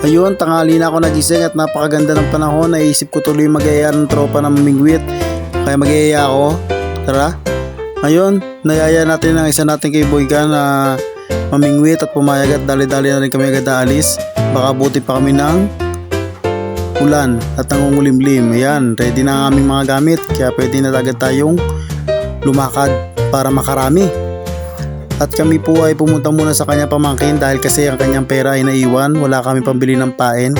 Ayun, tanghali na ako nagising at napakaganda ng panahon. Naisip ko tuloy mag-aya ng tropa ng mamingwit. Kaya mag-aya ako. Tara. Ayun, nayaya natin ang isa nating kaibigan na mamingwit at pumayag at dali-dali na rin kami agad aalis. Baka buti pa kami ng ulan at nangungulimlim. Ayan, ready na ang aming mga gamit. Kaya pwede na agad tayong lumakad para makarami. At kami po ay pumunta muna sa kanya pamangkin dahil kasi ang kanyang pera ay naiwan. Wala kami pambili ng pain.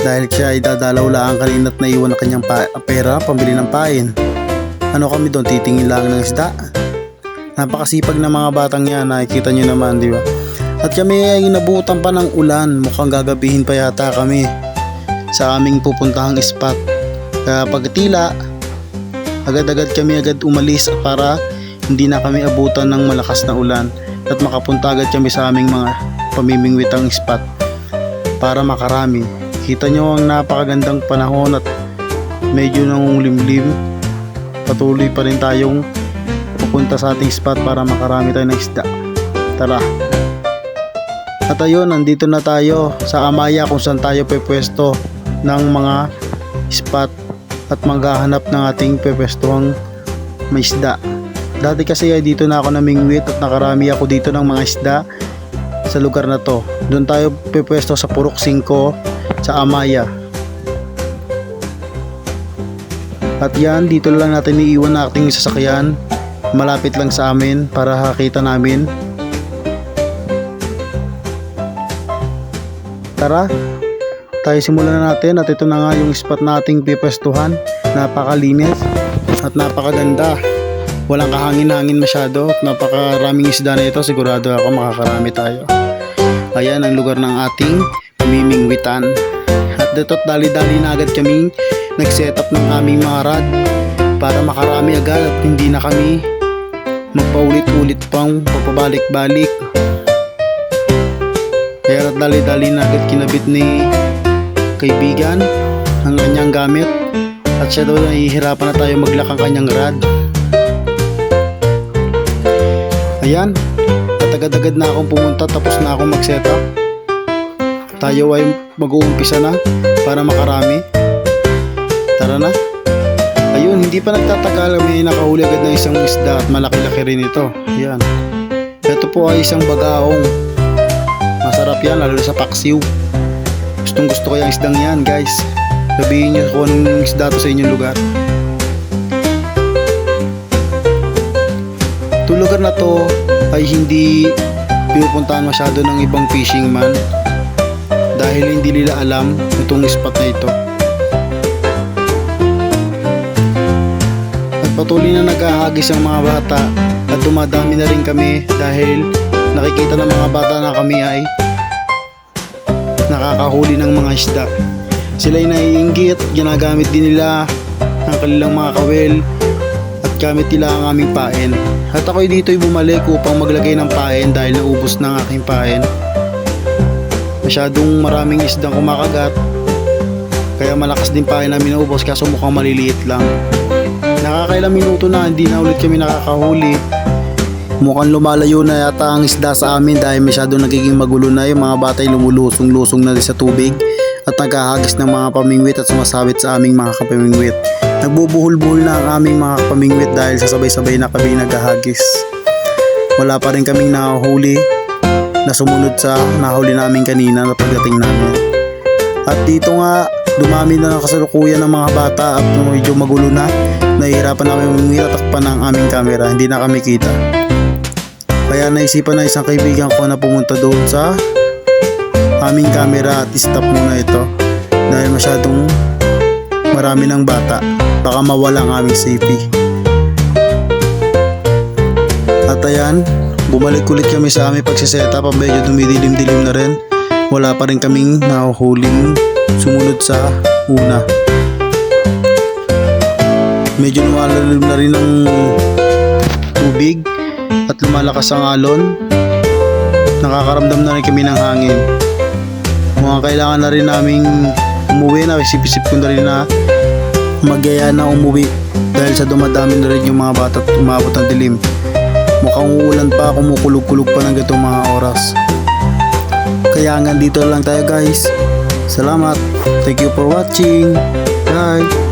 Dahil siya ay dadalaw lang kanina at naiwan ang kanyang pera pambili ng pain. Ano kami doon, titingin lang ng isda. Napakasipag na mga batang yan, nakikita nyo naman, di ba? At kami ay nabutan pa ng ulan. Mukhang gagabihin pa yata kami sa aming pupuntahang spot. Kaya pagtila, agad-agad kami umalis para hindi na kami abutan ng malakas na ulan at makapunta agad kami sa aming mga pamimingwitang spot para makarami. Kita nyo ang napakagandang panahon at medyo nangungulimlim. Patuloy pa rin tayong pupunta sa ating spot para makarami tayo ng isda. Tara. At ayun, nandito na tayo sa Amaya kung saan tayo pwepwesto ng mga spot at maghahanap ng ating pwepwestuhang may isda. Dati kasi ay dito na ako namingwit at nakarami ako dito ng mga isda sa lugar na to. Doon tayo pwepwesto sa Purok 5 sa Amaya. At yan, dito lang natin iiwan na ating sasakyan. Malapit lang sa amin para hakita namin. Tara, tayo simulan na natin at ito na nga yung spot nating pipwestuhan. Napakalinis at napakaganda. Walang kahangin-hangin masyado at napakaraming isda na ito. Sigurado ako makakarami tayo. Ayan ang lugar ng ating pamimingwitan. At dito't dali-dali na agad kaming nag-set up ng aming mga rod para makarami agad at hindi na kami magpaulit-ulit pang papabalik-balik. Kaya dali-dali na agad kinabit ni kaibigan ang kanyang gamit at siya daw nahihirapan na tayo maglak ang kanyang rod. Ayan, at agad-agad na akong pumunta, tapos na akong mag-setup. Tayo ay mag-uumpisa na para makarami. Tara na. Ayun, hindi pa nagtatagal, may nakahuli agad na isang isda at malaki-laki rin ito. Ayan. Ito po ay isang bagaong. Masarap yan, lalo sa paksiw. Gustong gusto ko yung isdang yan, guys. Sabihin nyo kung anong isda to sa inyong lugar. Itong lugar na to ay hindi pinupuntahan masyado ng ibang fishing man dahil hindi nila alam itong spot na ito. At patuloy na naghahagis ang mga bata at dumadami na rin kami dahil nakikita ng mga bata na kami ay nakakahuli ng mga isda. Sila ay naiinggit, ginagamit din nila ang kanilang mga kawel at gamit nila ang aming pain. At ako'y dito'y bumalik upang maglagay ng pain dahil naubos na ang aking pain. Masyadong maraming isdang kumakagat kaya malakas din pain namin naubos kaso mukhang maliliit lang. Nakakailang minuto na hindi na ulit kami nakakahuli. Mukhang lumalayo na yata ang isda sa amin dahil masyadong nagiging magulo na. Yung mga batay lumulusong-lusong na rin sa tubig at nagkahagis ng mga pamingwit at sumasabit sa aming mga kapamingwit. Nagbubuhol-buhol na ang aming mga kapamingwit dahil sa sabay-sabay na kami naghahagis. Wala pa rin kaming nahuli na sumunod sa nahuli namin kanina na pagdating namin. At dito nga, dumami na ng kasalukuyan ng mga bata at medyo magulo na. Nahihirapan na kami mangiratakpan ng aming camera, hindi na kami kita. Kaya naisipan na isang kaibigan ko na pumunta doon sa aming camera at stop muna ito dahil masyadong marami ng bata, baka mawala ang aming safety. At ayan, bumalik ulit kami sa aming pagsisetup. Medyo dumidilim-dilim na rin. Wala pa rin kaming nahuhuling sumunod sa una. Medyo lumalalim na rin ng tubig at lumalakas ang alon. Nakakaramdam na rin kami ng hangin. Mukhang kailangan na rin naming umuwi na. Isip-isip ko na rin na magyaya na umuwi dahil sa dumadami na rin yung mga bata at umabot ang dilim. Mukhang uulan pa, kumukulog-kulog pa ng gatong mga oras. Kayangan dito lang tayo guys. Salamat. Thank you for watching. Bye.